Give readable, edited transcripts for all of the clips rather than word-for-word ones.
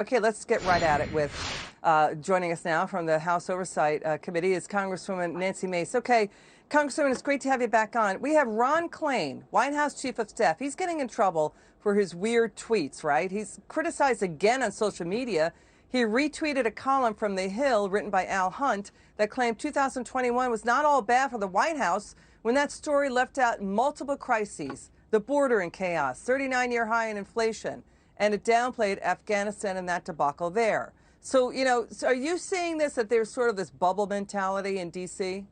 Okay, let's get right at it with joining us now from the House Oversight Committee is Congresswoman Nancy Mace. Okay, Congresswoman, it's great to have you back on. We have Ron Klain, White House Chief of Staff. He's getting in trouble for his weird tweets, right? He's criticized again on social media. He retweeted a column from The Hill written by Al Hunt that claimed 2021 was not all bad for the White House when that story left out multiple crises, the border in chaos, 39-year high in inflation, and it downplayed Afghanistan and that debacle there. So, so are you seeing this, that there's sort of this bubble mentality in D.C.?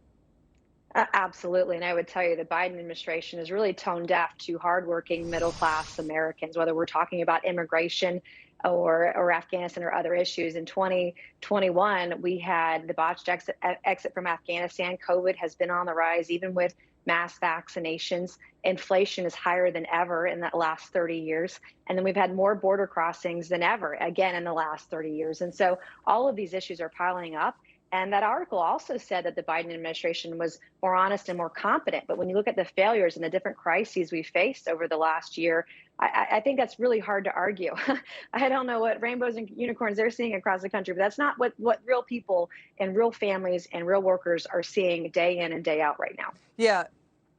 Absolutely. And I would tell you the Biden administration is really tone deaf to hardworking middle class Americans, whether we're talking about immigration or Afghanistan or other issues. In 2021, we had the botched exit from Afghanistan. COVID has been on the rise, even with mass vaccinations. Inflation is higher than ever in the last 30 years. And then we've had more border crossings than ever, again, in the last 30 years. And so all of these issues are piling up. And that article also said that the Biden administration was more honest and more competent. But when you look at the failures and the different crises we faced over the last year, I think that's really hard to argue. I don't know what rainbows and unicorns they're seeing across the country, but that's not what real people and real families and real workers are seeing day in and day out right now. Yeah.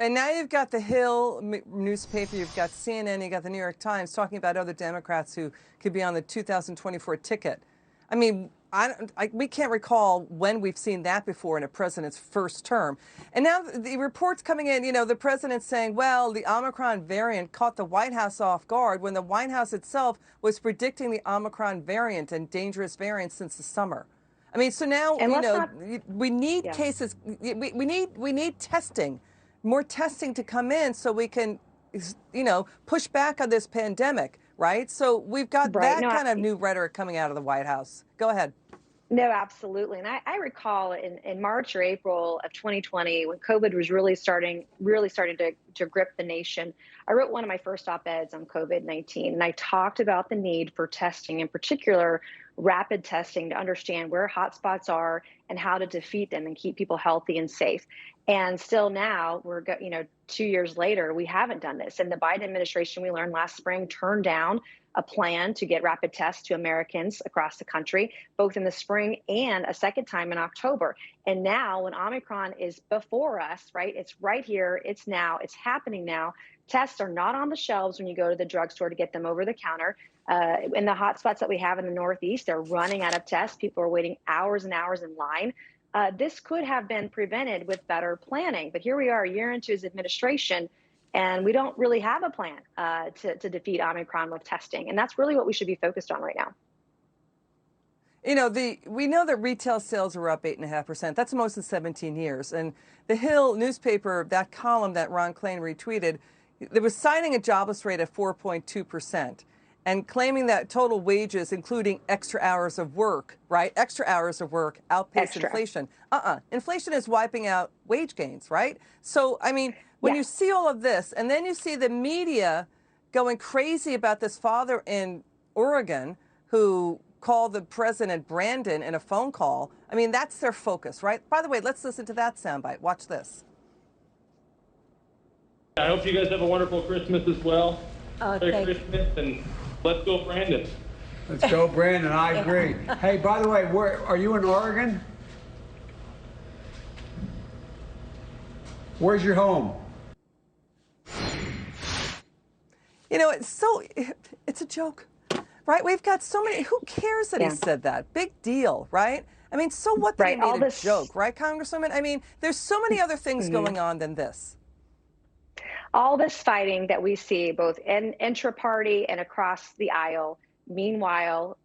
And now you've got the Hill newspaper, you've got CNN, you've got the New York Times talking about other Democrats who could be on the 2024 ticket. I mean, we can't recall when we've seen that before in a president's first term. And now the reports coming in, the president saying, well, the Omicron variant caught the White House off guard when the White House itself was predicting the Omicron variant and dangerous variants since the summer. I mean, so now, we need cases, we need testing, more testing to come in so we can, push back on this pandemic. Right. So we've got that kind of new rhetoric coming out of the White House. Go ahead. No, absolutely. And I recall in March or April of 2020, when COVID was really starting to grip the nation, I wrote one of my first op-eds on COVID-19, and I talked about the need for testing, in particular, rapid testing to understand where hotspots are and how to defeat them and keep people healthy and safe. And still now, we're 2 years later, we haven't done this. And the Biden administration, we learned last spring, turned down a plan to get rapid tests to Americans across the country, both in the spring and a second time in October. And now when Omicron is before us, right, it's right here, it's now, it's happening now. Tests are not on the shelves when you go to the drugstore to get them over the counter. In the hotspots that we have in the Northeast, they're running out of tests. People are waiting hours and hours in line. This could have been prevented with better planning. But here we are a year into his administration, and we don't really have a plan to defeat Omicron with testing. And that's really what we should be focused on right now. We know that retail sales are up 8.5%. That's the most in 17 years. And the Hill newspaper, that column that Ron Klain retweeted, they was citing a jobless rate of 4.2%. And claiming that total wages, including extra hours of work, right? Extra hours of work outpace inflation. Inflation is wiping out wage gains, right? So, I mean, when you see all of this, and then you see the media going crazy about this father in Oregon who called the president Brandon in a phone call, I mean, that's their focus, right? By the way, let's listen to that soundbite. Watch this. I hope you guys have a wonderful Christmas as well. Merry Christmas, and let's go, Brandon. Let's go, Brandon. I agree. Hey, by the way, where are you in Oregon? Where's your home? It's a joke, right? We've got so many. Who cares that he said that? Big deal, right? I mean, so what that he made a joke, right, Congresswoman? I mean, there's so many other things going on than this. All this fighting that we see both intra-party and across the aisle. Meanwhile,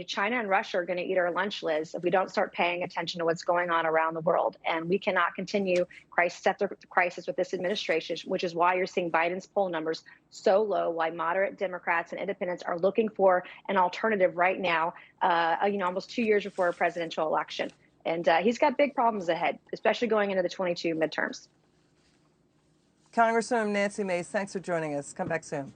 China and Russia are going to eat our lunch, Liz, if we don't start paying attention to what's going on around the world. And we cannot continue crisis after crisis with this administration, which is why you're seeing Biden's poll numbers so low, why moderate Democrats and independents are looking for an alternative right now, almost 2 years before a presidential election. And he's got big problems ahead, especially going into the 22 midterms. Congresswoman Nancy Mace, thanks for joining us. Come back soon.